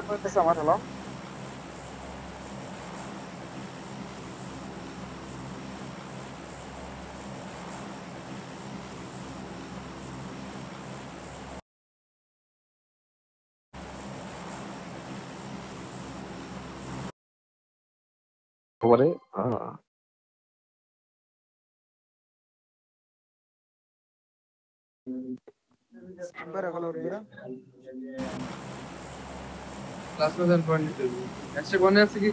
করতেছে আমার হলো খবরে বের হলো রে ক্লাস মেজার পয়েন্ট দিতে একটা কোনে আছে কি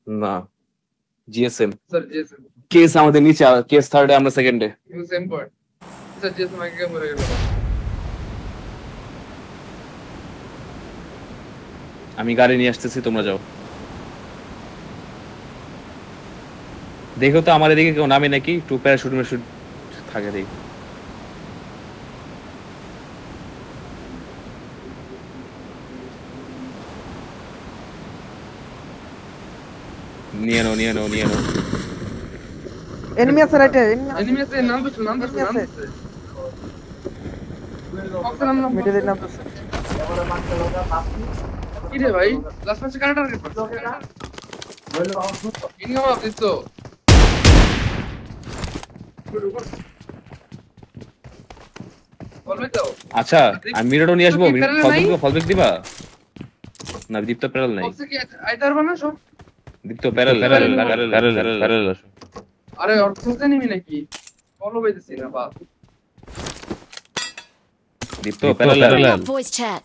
না জিএসএম স্যার জিএসএম কেস আমাদের নিচে কেস থার্ডে আমরা সেকেন্ডে you same point sir GSM আগে মরে গেল আমি গাড়ি নিয়ে আসতেছি তোমরা যাও দেখো তো আমার এদিকে কেউ নামে নাকি একটু প্যারাশুট ম্যাশুট থাকে দেখি নিয়ে নাও এনিমি আছে রাইটে এনিমি আছে নাম তো অক্সিলাম নাম মিডলে নাম তো কি রে ভাই লাস্ট ম্যাচে কার টার্গেট করছে ইনকাম অফ দিস তো বলবে তো আচ্ছা আমি মিররও নিয়ে আসবো ফলবেক দিবা না দীপ্ত প্যারাল নাই অক্সি কি আইতার বানা সব দীপ্ত প্যারাল আসো আরে অর্থতে নিবি নাকি ফলো পাইতেছি না বাপ দীপ্ত প্যারাল Voice chat.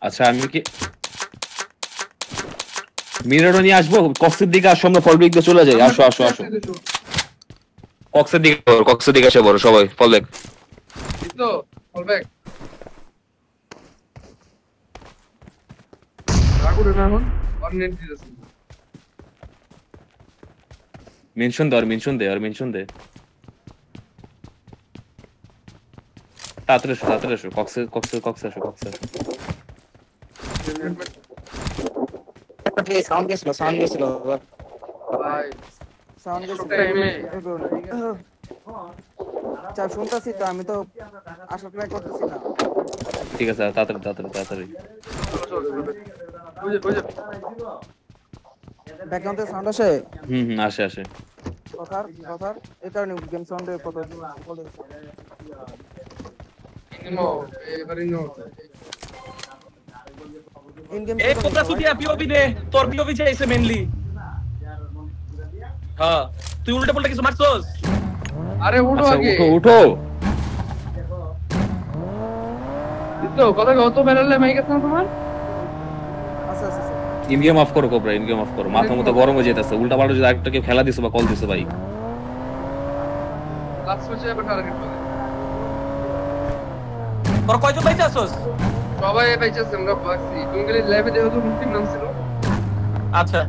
আচ্ছা আমি কি মিররও নিয়ে আসবো কক্সের দিকে আসো আমরা ফলবেক দিয়ে চলে যাই আসো কক্সের দিকে এসে বড় সবাই ফলবেক তো ফলবেক রাগুরে না এখন অনলাইন দিতেছি মেনশন দে তাড়াতাড়ি এসো কক্সে আসো সাউন্ড গেছিল ভাই সাউন্ড গেছিল টাইমে আচ্ছা শুনতাছি তো আমি তো আশা ট্রাই করতেছি না ঠিক আছে তাড়াতাড়ি বুঝে ব্যাকগ্রাউন্ডে সাউন্ড আসে আসে কথার এই কারণে গেম সাউন্ডে কত ইনমো এবারে নো ইন গেম এই কোবরা সুদিয়া পিওভি নে তোর পিওভি চাইছে মেইনলি হ্যাঁ তুই উল্টা পাল্টা কিছু মারছস আরে উঠো আগে উঠো তো কথা কত বেরালে মাইক আছে না তোমার আচ্ছা ইনগেম অফ করো কোবরা ইনগেম অফ করো মাথা মতো গরম হয়ে যেতেছে উল্টা পাল্টা যদি আরেকটা কেউ খেলা দিছো বা কল দিছো ভাই লাস্ট ম্যাচে আবার টার্গেট করে তোর কয়জন বাইচাছস সবাই পাইছে আমরা বাক্সি তুমি গেলে ল্যাবে দেখো তো মুক্তির নাম ছিল আচ্ছা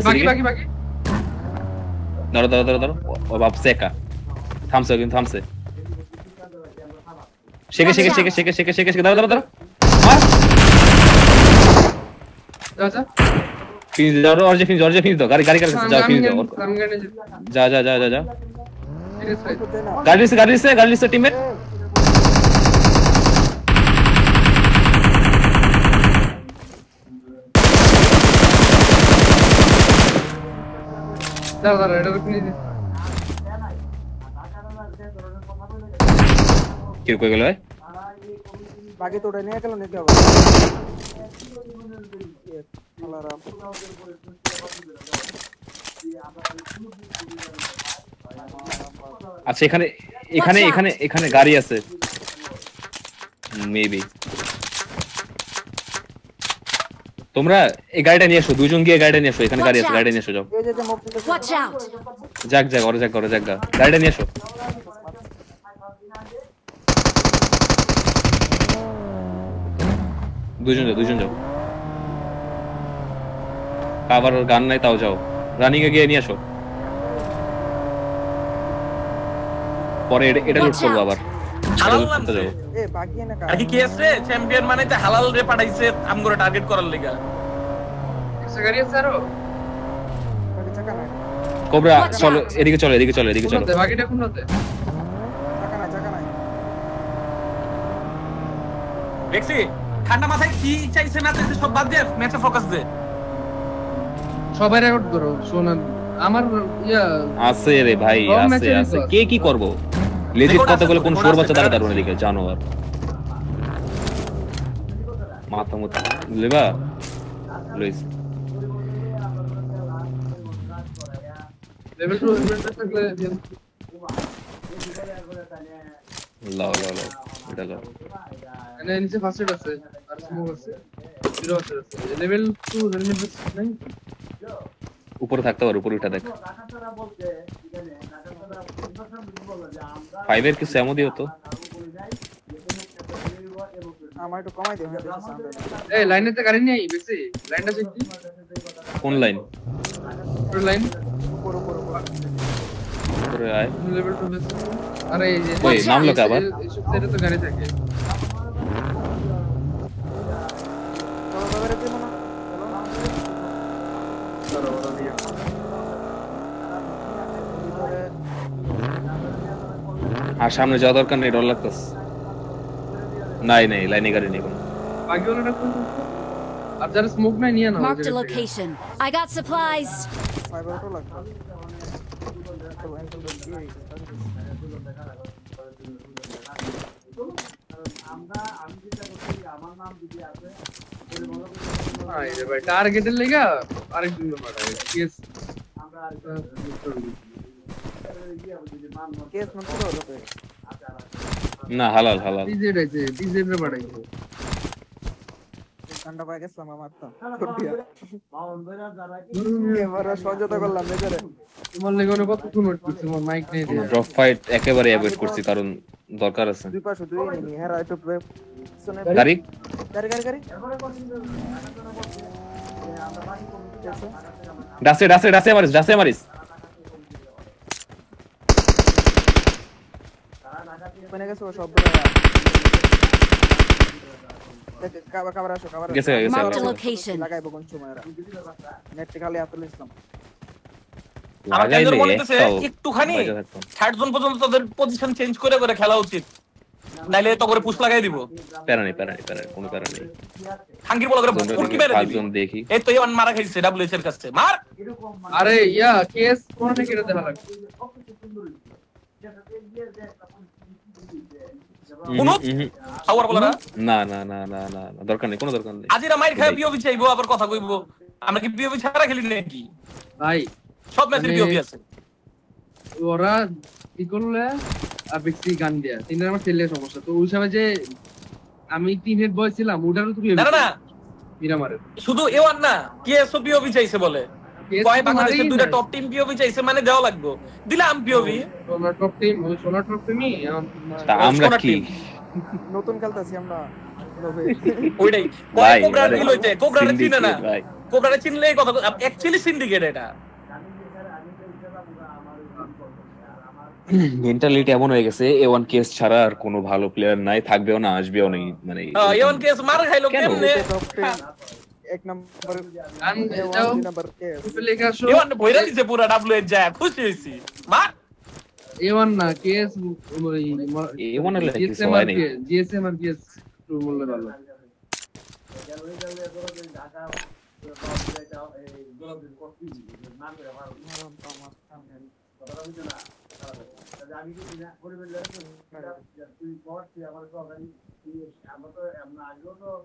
বাকি ধরো ও বাপ সেকা থামছে শেকে ধরো মার যা ফিনিশ দাও অর্জে ফিনিশ দাও গাড়ি যাও ফিনিশ দাও যা গাড়ি লিসে টিমমেট দাঁড়া এটা রুকনি কি কই গেল ভাই বাকি তো নিয়ে গেল নিতে হবে আলারাম আচ্ছা এখানে গাড়ি আছে মেবি তোমরা এই গাড়িটা নিয়ে এসো দুজন গিয়ে গাড়িটা নিয়ে এসো এখানে গাড়ি আছে গাড়িটা নিয়ে এসো যাও Watch out. যাক গাড়িটা নিয়ে এসো দুজন যাও কাভার গান নাই তাও যাও রানিং এ গিয়ে নিয়ে আসো পরে এটা লুট করবো আবার হালাল নামছে এ বাকি না আর কি আছে চ্যাম্পিয়ন মানে তে হালাল রে পাঠাইছে আমগরে টার্গেট করার লাগা গাড়ি আছে আরো কোবরা Watch চলো out! এদিকে চলো এদিকে চলো এদিকে চলো কোনতে বাকিটা কোনতে চাকা নাই দেখছি ঠান্ডা মাথায় কি চাইছে না চাইছে সব বাদ দিয়ে ম্যাচে ফোকাস দে। সবাই রেকর্ড করো শোনান আমার ইয়া আছে রে ভাই সব আছে ম্যাচেরই আছে তো কে কি করবো লেজিট রেকর্ড কথা আছে বলে তো, কোন রেকর্ড শোর আছে, বাচ্চা দাঁড়া রেকর্ড দাঁড়ানো এদিকে জানোয়ার মাথা মত লেবা লইস লেভেল 2 থাকলে লাও লাও লাও এটা লাও এনে নিচে ফার্স্ট এড আছে আর স্মোক আছে জিরো আছে লেভেল 2 রেনিমেন্ট নাই উপরে থাকতে পারে উপরে উঠা দেখ 5 এর কি স্যামো দিও তো আমার একটু কমাই দিও এই লাইনেতে গাড়ি নেই বেশি লাইনটা চেক দি কোন লাইন পুরো লাইন উপরে আয় লেভেল 2 বেশি আরে এই যে ওই নামলো কে আবার এই সব সাইডে তো গাড়ি থাকে আর সামনে যাওয়া দরকার নেই ডর লাগতেছে নাই নাই লাইনে গাড়ি নেই কোনো বাকি ওটা কোন আর যারা স্মোক নাই নিয়ে নাও Marked a location. I got supplies. Fibre তো লাগবে আই রে ভাই টার্গেটের লাগা আরেকজন মারা কেস কেস মন তো হলো না হালাল হালাল ডিজেড আছে ডিজেড রে বাড়াইছে ঠান্ডা পায় গেছিলাম আমার তো এবারে সহযোগিতা করলাম বেজারে তোমার লেগে অনেক কতক্ষণ ওয়েট করছি আমার মাইক নেই রে ড্রপ ফাইট একেবারে অ্যাভয়েড করছি কারণ দরকার আছে দুই পাশে দুই এনিমি হেরা একটু শুনে গাড়ি গাড়ি গাড়ি গাড়ি ডাসে ডাসে ডাসে মারিস মানে গেছে সব কাবার আসো গেছে Marked a location. লাগাইবো কোন সময় নেট খালি আতল ইসলাম আমার লাগাইলে কেন্দ্র মনে হচ্ছে একটাও একটুখানি বাইরে থাকতো না। থার্ড জোন পর্যন্ত তাদের পজিশন চেঞ্জ করে করে খেলা উচিত, নাইলে তো করে পুশ লাগাই দিব। প্যারা নেই কোনো প্যারা নেই খাঙ্কির বলা করে উড়কি মেরে দিবি। পাঁচজন দেখি এই তো এমন মারা খাইছে ডাব্লিউএস এর কাছে মার। আরে ইয়া কেস কোন থেকে কেটে দেখা লাগবে কোন খাওয়ার বলারা না দরকার নেই কোনো দরকার নেই আজিরা মাইর খায় বিওবি চাইবো আবার কথা কইবো। আমরা কি বিওবি ছাড়া খেলি নাকি? ভাই সব ম্যাচে বিওবি আছে। ওরা কি করলে আর বেশি গান দেয়া তিনটা আমার ছেলে সমস্যা তো ওই সময় যে আমি তিন হেড বয় ছিলাম ওটারও তো না মিরা মারে শুধু এওয়ান না কেএসও বিওবি চাইছে বলে কয় বাংলাদেশের দুইটা টপ টিম বিওবি চাইছে মানে দেওয়া লাগবে দিলাম বিওবি। সোনার টপ টিম ওই সোনার টপ টিমই তা আমরা কি নতুন খেলতেছি আমরা ওইটাই ভাই, কয় কোবরা আরে, ডিল হইছে কোবরা চিনে না ভাই কোবরা চিনলে কথা অ্যাকচুয়ালি সিন্ডিকেট এটা। মেন্টালিটি এমন হয়ে গেছে A1 কেস ছাড়া আর কোনো ভালো প্লেয়ার নাই থাকবেও না আসবেও না মানে এওয়ান কেস মার খাইলো কেমনে? এক নম্বর গান যাও নম্বর কেস লেখা শো এওয়ান বইরা দিছে পুরো ডাব্লিউএস যায় খুশি হইছি মার। A1 না কেস A1 এর লাগে কিছু হয় নাই জিএসএম আর কেস টু বললে ভালো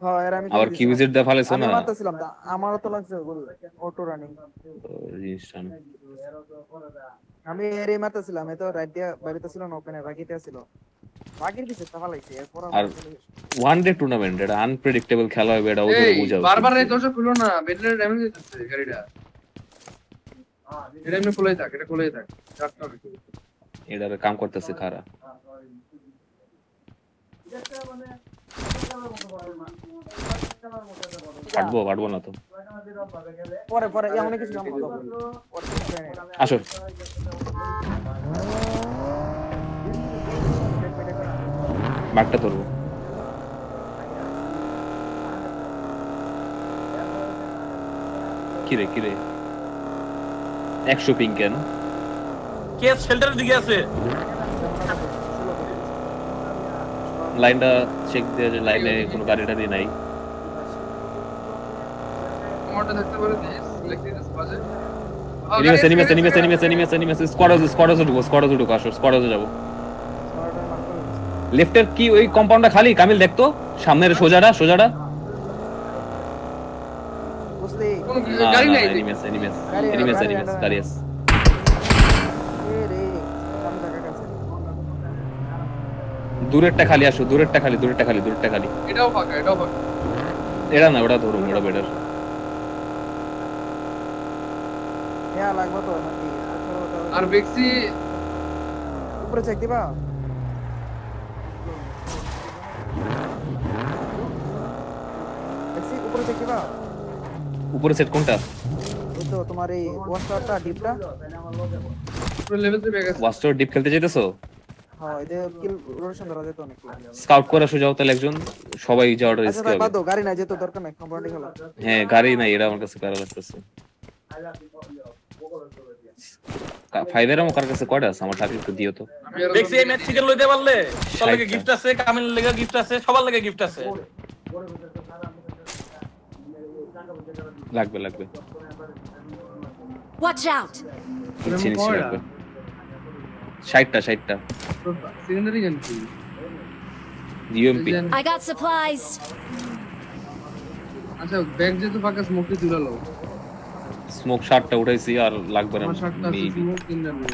হ্যাঁ এর আমি আবার কি ভিজিট দা ফালেছ আমি না মারতেছিলাম আমারও তো লাগছে অটো রানিং জিনিসটা না। আমি এরই মারতেছিলাম এ তো রাইট দিয়া বাড়িতে ছিল না ওখানে বাকিতে ছিল বাকির পিছে তো ফালাইছে এরপর আর ওয়ান ডে টুর্নামেন্ট এটা আনপ্রেডিক্টেবল খেলা হবে এটা ওদের এই বুঝাও বারবার এই দরজা খুলো না বেডের ড্যামেজ দিতেছে গাড়িটা এটা এমনি খোলাই থাক এটা খোলাই থাক চারটা এটার কাম করতেছে খারা পারবো না তো পরে এমন কিছু কাম করব আসো মাঠটা ধরবো কিরে 100 পিং কেন কে শেল্টারের দিকে আছে? লাইনটা চেক দিয়ে যে লাইনে কোনো গাড়ি টাড়ি নাই। আমারটা দেখতে পারে দিস ইলেকট্রিক বাজে এনিমেস স্কোয়াডে ঢুকো আসো স্কোয়াডে যাবো। লেফটের কি ওই কম্পাউন্ডটা খালি? কামিল দেখতো সামনের সোজাটা বুঝলি গাড়ি নাই এনিমেস গাড়ি আছে। এ রে আমি টাকা কাছে দূরেরটা খালি আসো, দূরেরটা খালি। এটাও ফাঁকা এটা না, ওটা ধরুন, ওটা বেটার। হ্যাঁ লাগবে তো নাকি আর বেক্সি উপরে চেক দিবা দেখছি উপরে চেক দিবা উপরে সেট কোনটা? ওই তো তোমার এই ওয়ান স্টারটা ডিপটা পুরো লেভেল 3 বেক্সি ওয়াস্টার ডিপ খেলতে যেতেছো? হ্যাঁ এদের কিল রোটেশন ধরা যেত অনেক স্কাউট করে আসো যাও তাহলে একজন, সবাই যাওয়াটা আচ্ছা রিস্ক তাই হবে। বাদ দাও গাড়ি নাই যেত দরকার নাই কম্পাউন্ডে খেলা হ্যাঁ গাড়ি নাই, এটা আমার কাছে প্যারা লাগতেছে। ফাইভের আমার কাছে কয়টা আছে? আমার সাথে একটু দিও তো। দেখছি এই ম্যাচ চিকেন লইতে পারলে তোর লাগে গিফট আছে, কামিল লাগে গিফট আছে, সবার লাগে গিফট আছে। লাগবে Watch out! নিশ্চয়ই লাগবে। 60টা সেকেন্ডারি গান কি ইউএমপি। I got supplies. আচ্ছা ব্যাগ যেহেতু ফাঁকা স্মোকটি তুলালো স্মোক 60টা উঠাইছি, আর লাগবে না। আমার শার্টটা আছে স্মোক তিনটা নেই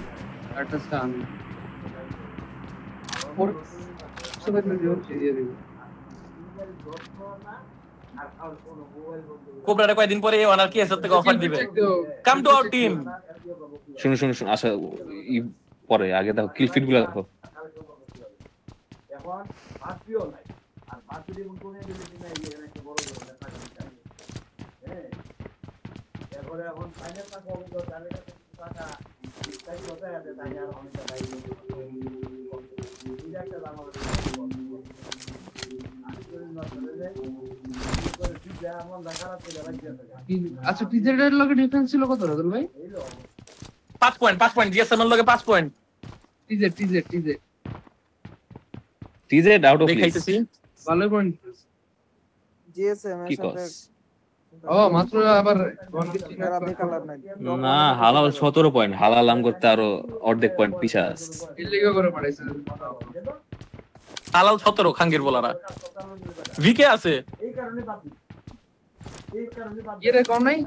একটা স্টান ওর সবাই মিলে দিয়ে দিই কোবরারে কয়দিন পরে এই অনার কি এসব থেকে অফার দিবে, কাম টু আওয়ার টিম। শুনো আচ্ছা পরে আগে দেখো কিল ফিট গুলো দেখো। এখন ভার্চুয়াল নাই আর ভার্চুয়ালি কোন এবিলিটি নাই এখানে একটা বড় লেখা হ্যাঁ এরপরে এখন ফাইনাল টাকা হবে তো তাহলে টাকা তাই কথা আছে তাই আর অনেক টাকা এই একটা দাম হবে আচ্ছা টিজের লগে ডিফারেন্স ছিল কত রাজল ভাই? 5 পয়েন্ট জিএসএম এর লগে 5 point. TZ out of list দেখাইতেছি ভালো পয়েন্ট জিএসএম এর কি সাথে কস? ও মাত্র আবার রাতে কালার নাই না হালাল 17 পয়েন্ট, হালাল আম করতে আরো অর্ধেক পয়েন্ট পিছা আছে। ইলিগা করে পাঠাইছে হালাল 17 খাঙ্গের বলারা ভিকে আছে। এই কারণে বাকি এর কম নাই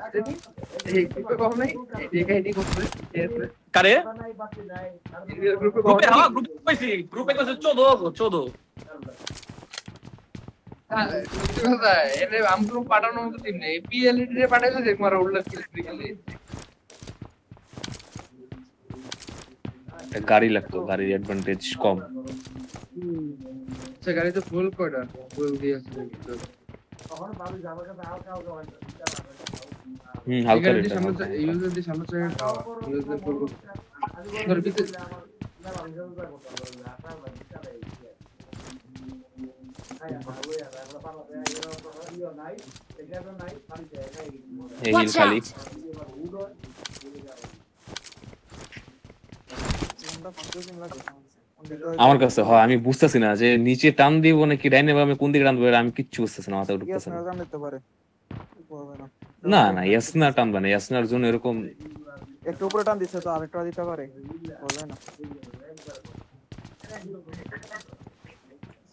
এই গ্রুপে কম নাই এই করতে কারে নাই বাকি নাই এর গ্রুপে কম গ্রুপে হ্যাঁ গ্রুপে পাইছি, গ্রুপে কইছে 14 হ্যাঁ এনে আমগুলো পাঠানোর মতো টিম নেই পিএলডি রে পাঠাইছে দেখ মারা উল্লেখ ইলেকট্রিক্যালি গাড়ি লাগতো, গাড়ির অ্যাডভান্টেজ কম। আচ্ছা গাড়ি তো ফুল কোডা ফুল দিয়ে আছে তখন ভাবি যাবার কাছে হালকা হালকা হয় হালকা গাড়ি রেট সামনে ইউজার দিয়ে সামনে চাই ইউজার করব ধর পিছে এই Watch খালি out! আমার কাছে হয়, আমি বুঝতেছি না যে নিচে টান দিব নাকি ডাইনে বামে কোন দিকে টান দিব, আমি কিচ্ছু বুঝতেছি না, মাথায় ঢুকতেছে না। নিতে পারে হবে না না ইয়াসনা টানবে না, ইয়াসনার জন্য এরকম একটু উপরে টান দিছে তো আরেকটা দিতে পারে হবে না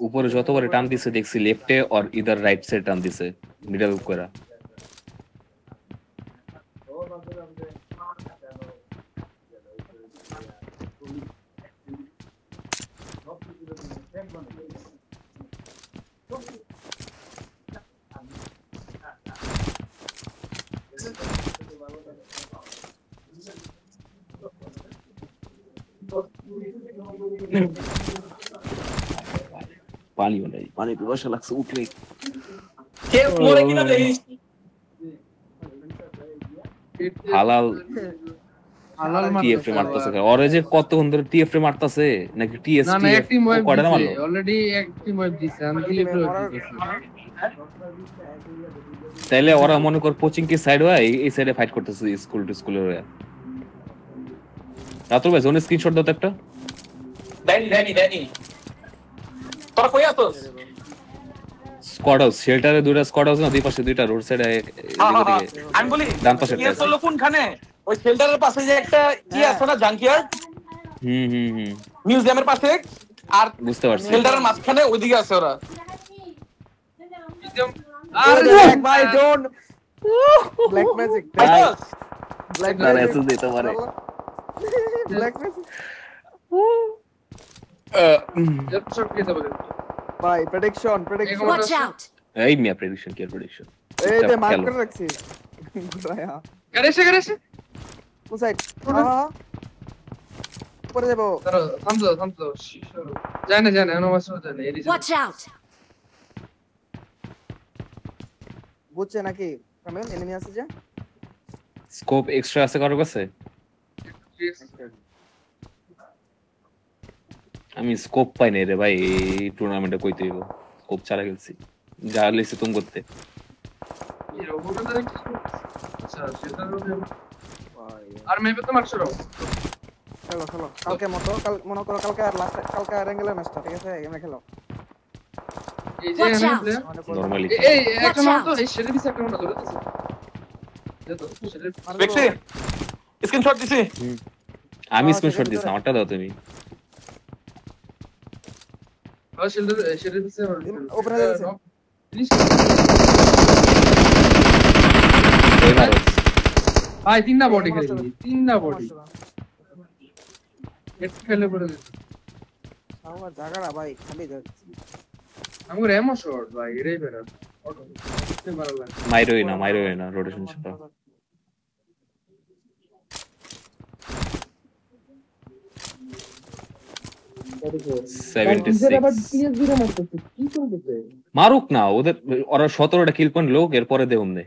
উপরে যতবার টান দিছে দেখছি লেফটে আর ইদার রাইট সাইড টান দিছে মিডল করা। পানিও নাই, পানি পিপাসা লাগছে উঠলে। কে মরে কিনা দেখিস হালাল হালাল টিএফ মারতেছে, ওরে যে কতক্ষণ ধরে টিএফ মারতেছে নাকি না টিএসটি না এক টিম ওয়েব কয়টা মারলো? অলরেডি এক টিম ওয়েব দিছে আমি ক্লিপ তাইলে ওরা মনে কর কোচিং কি সাইড হয়, এই সাইডে ফাইট করতেছে স্কুল টু স্কুলের হয়ে। রাতুল ভাই জোন স্ক্রিনশট দাও তো একটা। দেনি তোরা কই আছস? স্কোয়াড হাউস শেল্টারে দুইটা স্কোয়াড হাউস না, দুই পাশে দুইটা রোড সাইডে আমি বলি ডান পাশে কি হলো কোনখানে? ওই শেল্টারের পাশে যে একটা কি আছে না, জাঙ্কিয়ার্ড, মিউজিয়ামের পাশে, আর বুঝতে পারছি। শেল্টারের মাঝখানে ওইদিকে আছে ওরা। ব্ল্যাক ভাই ডোন্ট ব্ল্যাক ম্যাজিক ব্ল্যাক তারা এসে দিতে পারে। ব্ল্যাক ম্যাজিক শট কে দেব? ভাই প্রেডিকশন Watch out! এই মিয়া প্রেডিকশন কি প্রেডিকশন? এই যে মার্ক করে রাখছি গুরায়া গড়েছে কোন সাইড হ্যাঁ পরে দেব তারা থামতো জানে অনুবাস জানে এরিয়া Watch out! বুঝছে নাকি কামেল এনিমি আছে যে স্কোপ এক্সট্রা আছে কারো কাছে? আমি স্কোপ পাই নাই রে ভাই এই টুর্নামেন্টে, কইতে হইব স্কোপ ছাড়া খেলছি, যা লিসে তুমি করতে। এই রোবটটা দ্বারা কি আচ্ছা সেটা আর মেপে তো মারছো খেলো কালকে মতো কাল মনে করো কালকে আর লাস্ট কালকে রেঙ্গেলের ম্যাচটা ঠিক আছে এখানে খেলো এই যে Watch out! প্লেয়ার নরমালি এই একটা মাত্র এই শেডে দিছে একটা মাত্র ধরেছে যেতো শেডে দেখছি স্ক্রিনশট দিছি। আমি স্ক্রিনশট দিছি, আমারটা দাও তুমি। আর শেডে দিছে উপরে দিছে ফিনিশ ওই মারো। ভাই তিনটা বডি খেলি তিনটা বডি হেড খেলে পড়ে দিছে আমার জায়গাটা ভাই খালি যাচ্ছে আমার এমো শট ভাই এটাই বেরা অটো তে ভালো লাগে মাইরোই না রোটেশন শট। 76 মারুক না ওদের, ওরা 17টা কিল পয়েন্ট লোক, এরপরে দেউম নে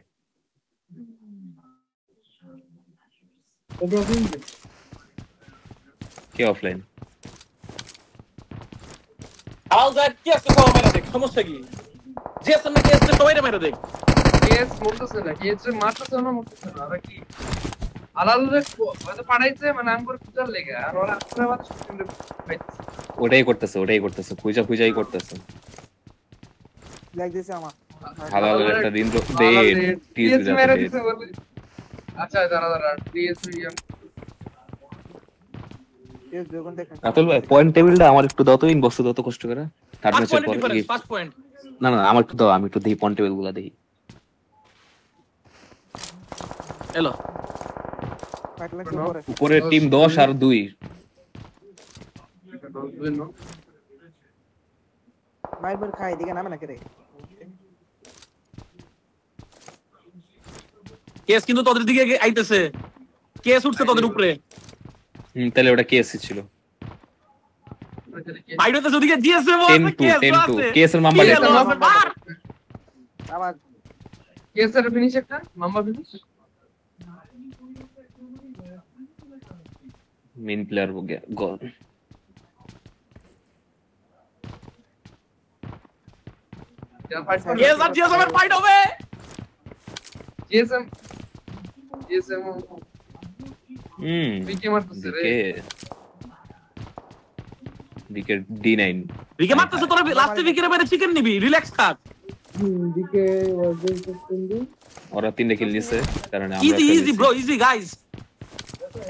কে অফলাইন। আলজার কি আছে কো মেরে দেখ, সমস্যা কি? জেসন না কেস সবাই মেরে দেখ। কেস মরতেছে না কেস মারতেছে না মরতেছে না আর কি আলালরে হয়তো পাঠাইছে মানে আম করে খুঁজার লেগে আর ওরা আসলে বাদ শুনতে পাইছে ওটাই করতেছে খুঁজাই করতেছে। লাইক দিছে আমার হালালের একটা দিন তো দে টিএস কেস মেরে দিতে বলে আচ্ছা দাঁড়া টিএস কেস যখন দেখেন রাতুল ভাই পয়েন্ট টেবিলটা আমার একটু দাও তো, ইনবক্স দাও তো কষ্ট করে। থার্ড ম্যাচের পরে 5 পয়েন্ট না আমার একটু দাও, আমি একটু দেখি পয়েন্ট টেবিলগুলো দেখি। এলো ফাইট লাগছে পরে উপরে টিম 10 আর 2। মাইবার খাই দিকে নামে না কে রে কেস কিন্তু তোদের দিকে আইতেছে, কেস উঠছে তোদের উপরে। তাহলে ওটা কেএসসি ছিল। বাইরেতে যদি জিএসএ 10-2 কেএস এর মাম্বা লেখা। আবার কেসের ফিনিশ একটা মাম্বা ফিনিশ মেইন প্লেয়ার हो गया गोल। কেস আর জিএসএম এর ফাইট হবে। জিএসএম বিকে মারতেছে রে, বিকে D9 বিকে মারতেছে। তোরা লাস্টে বিকের বাইরে চিকেন নিবি, রিল্যাক্স থাক। বিকে ওয়াজ সুস্পেন্ডেড ওরা 3 কিল নিছে কারণ আমরা ইজি ব্রো, ইজি গাইস।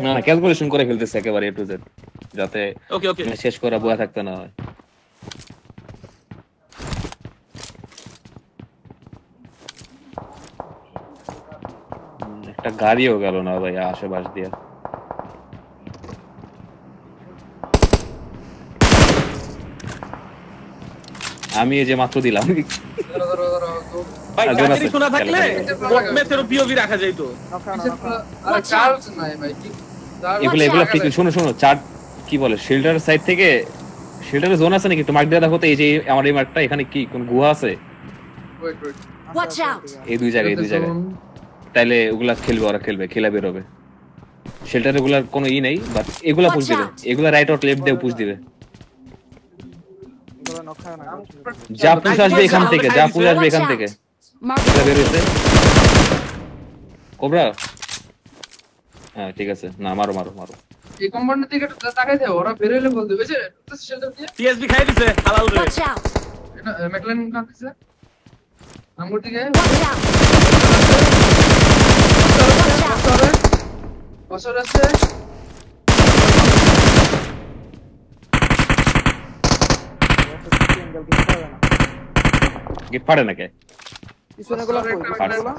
না ক্যালকুলেশন করে খেলতেছে একেবারে A to Z, যাতে ওকে শেষ করা বুয়া থাকতে না হয়। একটা গাড়িও গেল না ভাই আশেপাশ দিয়ে। আমি এই যে মাত্র দিলাম ভাই কাছেরই শোনা থাকলে ম্যাচের পিওভি রাখা যাইতো। আরে চার্জ নাই ভাই কি এগুলা ঠিক শোনো চার্ট কি বলে শেল্টার সাইড থেকে, শেল্টারে জোন আছে নাকি একটু মার্ক দিয়ে দেখো তো। এই যে আমার এই মার্কটা, এখানে কি কোন গুহা আছে? Wait Watch out! এই দুই জায়গায় তাইলে ওগুলা খেলবে, ওরা খেলা বের হবে। শেল্টারে ওগুলার কোনো ই নেই, বাট এগুলা পুশ দিবে, এগুলা রাইট আউট লেফট দিয়ে পুশ দিবে। এগুলো নখা না যা পুশ আসবে এখান থেকে, এখান থেকে Mark এগুলা বের হইছে। কোবরা হ্যাঁ ঠিক আছে, না মারো এই কম্পাউন্ডের দিকে একটু তাকাই দাও, ওরা বের হইলে বলতে ওই যে শেল্টার দিয়ে টিএসবি খাই দিছে হালাল রে। Watch out! এটা ম্যাকলেন কাটছে আমগুর দিকে Watch out! বছর আছে সিঙ্গেল কিল পাবে না। গেট ফাড়ে নাকি? পিছনে গুলো কই? পিছনে গুলো?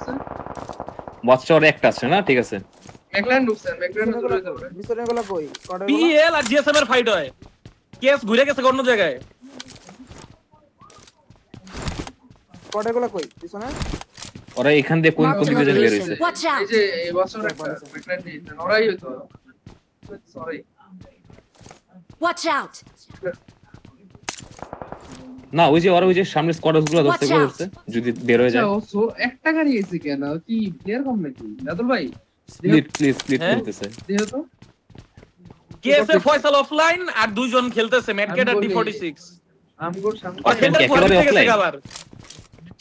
ওয়াচ টাওয়ার একটা আছে না? ঠিক আছে। ম্যাকলেন ঢুকছে, ম্যাকলেন পিছনে গুলো কই? স্কোয়াডে গুলো? পিএল আর জিএসএম এর ফাইট হয়, কেস ঘুরে গেছে অন্য জায়গায়। স্কোয়াডে গুলো কই? পিছনে? ওরা এখান দিয়ে কোন Marked a দিকে বের হইছে? location. Watch এই out! যে এই বছর একটা ম্যাকলেন দিয়েছে, ওরাই হইতো। Sorry Watch out! না ওই যে ওরা ওই যে সামনে স্কোয়াডস গুলো ধরতে Watch out! ধরছে যদি বের হয়ে যায়। সো একটা গাড়ি এসে কেন কি প্লেয়ার কম নাকি দাদুল ভাই? স্প্লিট স্প্লিট হ্যাঁ? করতেছে। দেখো তো কেএস এর ফয়সাল অফলাইন আর দুইজন খেলতেছে ম্যাটকেট আর ডি46। আমগুর সামনে আর শেল্টার গুহার একেবারে ভিতরে গেছে offline? আবার,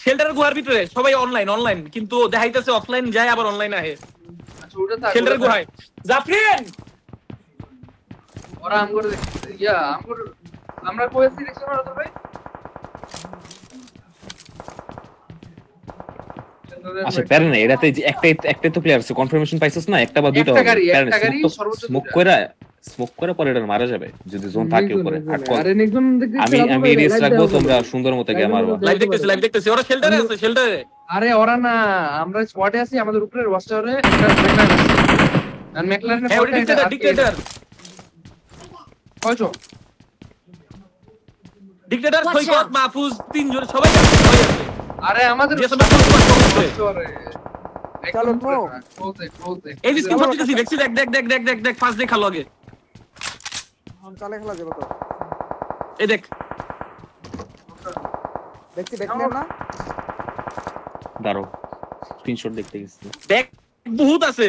শেল্টার গুহার ভিতরে সবাই অনলাইন কিন্তু দেখাইতেছে অফলাইন যায় আবার অনলাইন আহে। আচ্ছা ওটা থাক, শেল্টার ওটা থাক। গুহায় জাফরিন ওরা আমগুর ইয়া আমগুর আমরা কই সিলেকশন করা দাদুল ভাই? আচ্ছা প্যারে না এরাতে যে একটাই তো প্লেয়ার আছে, কনফার্মেশন পাইছস না? একটা বা দুইটা একটা হবে। গাড়ি, প্যারে না, একটা গাড়ি, smoke তো- সর্বোচ্চ smoke দুইটা। স্মোক করে পরে এটা মারা যাবে যদি জোন থাকে উপরে। আর আরে নেক্সট দেখতে আমি রেস রাখবো, তোমরা সুন্দর মতো গিয়ে মারবা। লাইভ দেখতেছি ওরা শেল্টারে আছে শেল্টারে। আরে ওরা না, আমরা স্পটে আছি, আমাদের উপরে ওয়াস্টারে একটা ম্যাকলারেন আছে আর ম্যাকলারেনের হ্যাঁ ওটা ডিক্টেটর কয়জন? ডিক্টেটর Watch সৈকত out! মাহফুজ তিনজন সবাই আছে সবাই আছে। আরে আমাদের জিএসএম এর ফুল স্কোয়াড করছে। চলো, no. এই যে স্ক্রিনশট দিতেছি দেখছি দেখ ফার্স্ট দেখা লগে চালে খেলা যাবে তো। এই দেখ দেখছি দেখলেন না? দাঁড়াও স্ক্রিনশট দেখতে গেছি। দেখ বহুত আছে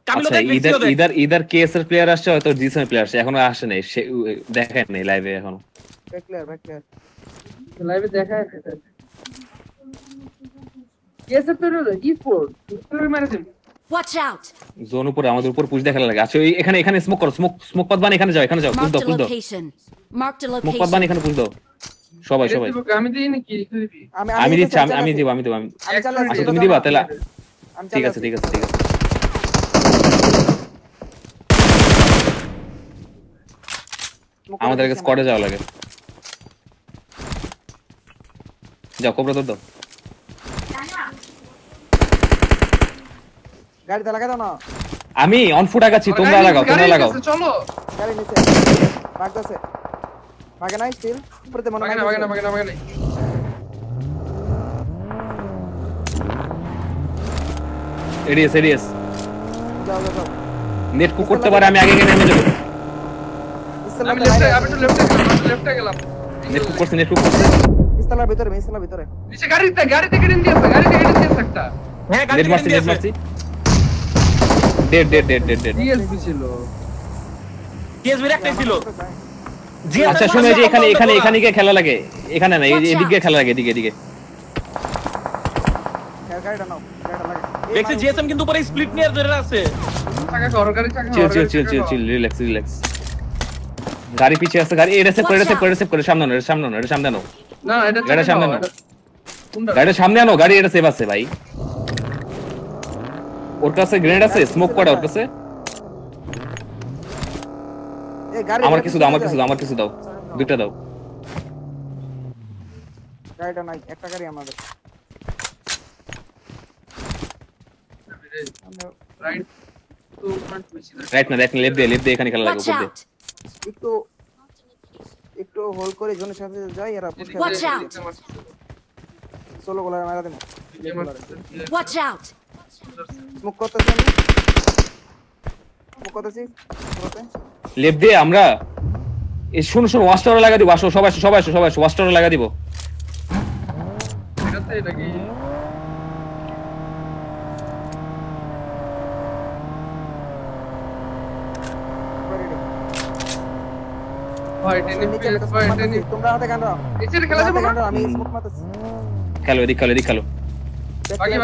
কামিলো আচ্ছা দেখ ভিডিও দেখ। ইদার কেএস এর প্লেয়ার আসছে হয়তো জিসএম প্লেয়ার আসছে, এখনো আসে নাই, সে দেখেন নাই লাইভে এখনো। ব্যাক ক্লিয়ার লাইভে দেখায় কেসে তো ই-স্পোর্ট তুই মারছিস। Watch out! জোন উপরে আমাদের উপর পুশ দেখালা লাগে। আচ্ছা এখানে স্মোক করো, স্মোক পাত বান, এখানে যাও পুশ Marked দাও a পুশ দাও, location. Marked a স্মোক পাত বান location. এখানে পুশ দাও সবাই। আমি দিই নাকি তুই দিবি? আমি দিচ্ছি, আমি দিব। আমি চালে আচ্ছা তুমি দিবা তাহলে? ঠিক আছে। আমাদের আগে স্কোয়াডে যাওয়া লাগে। যাও কোবরা দাও। গাড়িতে লাগাই দাও না। আমি অন ফুট আগাচ্ছি, তোমরা লাগাও। চলো গাড়ি নিচে ভাগতেছে। ভাগে নাই স্টিল উপরেতে মনে হয়। ভাগে না এডিএস যাও নেট কুক করতে পারে, আমি আগে গিয়ে নেমে যাবো। আমি একটু লেফটে গেলাম নেট কুক করছে। ইস্তালার ভিতরে নিচে গাড়ি থেকে নিয়ে দিয়েছে একটা হ্যাঁ নেট গাড়ি মারছি। ডেড ডিএসপি ছিল টিএসবি একটাই ছিল। আচ্ছা শুনো, এই যে এখানে গিয়ে খেলা লাগে, এখানে না এদিকে খেলা লাগে, এদিকে গাড়িটা নাও, গাড়িটা লাগে। দেখছি জিএসএম কিন্তু উপরে স্প্লিট নিয়ে ধরে আছে। চাকা কর গাড়ি চাকা চিল রিল্যাক্স। গাড়ি পিছে আছে, গাড়ি এটা সেভ করে সামনে নাও। না এটা গাড়ি সামনে নাও। কোনটা? গাড়ির সামনে আনো, গাড়ি এটা সেভ আছে ভাই। ওর কাছে গ্রেনেড আছে, স্মোক করা ওর কাছে। এই গাড়ি আমার কিছু দাও, দুইটা দাও। গাড়িটা নাই, একটা গাড়ি আমাদের। রাইট তো ফ্রন্ট বেশি না রাইট না লেফট দিয়ে এখানে খেলা লাগে Watch উপর দিয়ে। out! একটু হোল্ড করে জনের সাথে যাই, এরা পুশ Watch out! সোলো গোলা মারা দেবো। Watch out! স্মোক করতেছি। লেফট দিয়ে আমরা এই শুনো ওয়াচ টাওয়ার লাগা দিব। আসো সবাই ওয়াচ টাওয়ার লাগা দিব। এটাতে নাকি ভাই টেনে তোমরা হাতে গান দাও। এসে খেলা যাবে না আমি স্মোক মারতেছি। খেলো এদিক খেলো। বাকি।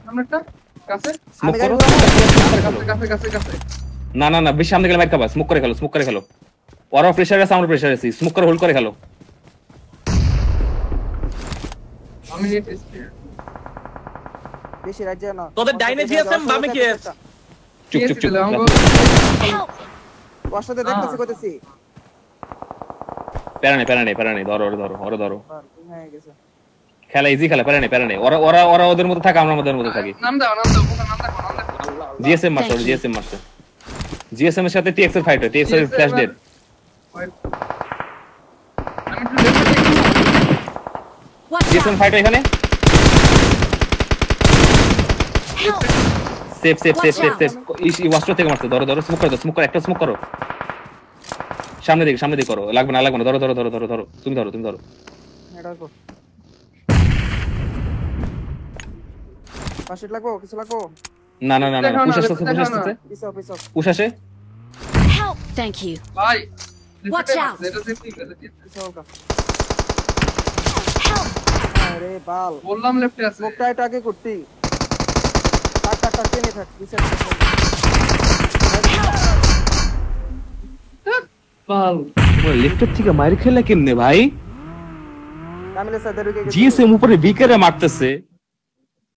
সামনে একটা কাছে স্মোক আমি করো কাছে কাছে কাছে না না না বেশি সামনে গেলে মার খাবা স্মোক করে খেলো ওরা প্রেসার আছে আমরা প্রেসার আছি স্মোক করে হোল্ড করে খেলো আমি নেট এসছি বেশি রাত যায় না তোদের ডাইনে জিএসএম বামে কি আছে চুপ চুপ চুপ Help! বর্ষাতে দেখতেছি কইতেছি প্যারা নেই ধরো হয়ে গেছে খেলা ইজি খেলা প্যারা নেই ওরা ওদের মধ্যে থাকে আমরা আমাদের মধ্যে থাকি নাম দাও নাম দাও জিএসএম মারছে জিএসএম এর সাথে টিএক্স এর ফাইট হয় টিএক্স এর ফ্ল্যাশ ডেড আমি একটু লেফটে দেখি Watch জিএসএম out! ফাইট এখানে Help! সেফ ইসি ওয়াস্টার থেকে মারছে ধরো স্মোক করে একটা স্মোক করো সামনে দিকে করো লাগবে না ধরো তুমি ধরো এটা কর পাশে লাগবো কিছু লাগবো না পুশ আসে Help! Thank you. ভাই Watch out! এটা সেফটি গেছে কিছু হালকা Help! আরে বাল বললাম লেফটে আছে স্মোকটা এটা আগে করতি টাক টেনে থাক রিসেট বাল লিফটের থেকে মার খেলা কেমনে ভাই কামিলে সাদা ঢুকে গেছে জিএসএম উপরে বিকেরে মারতেছে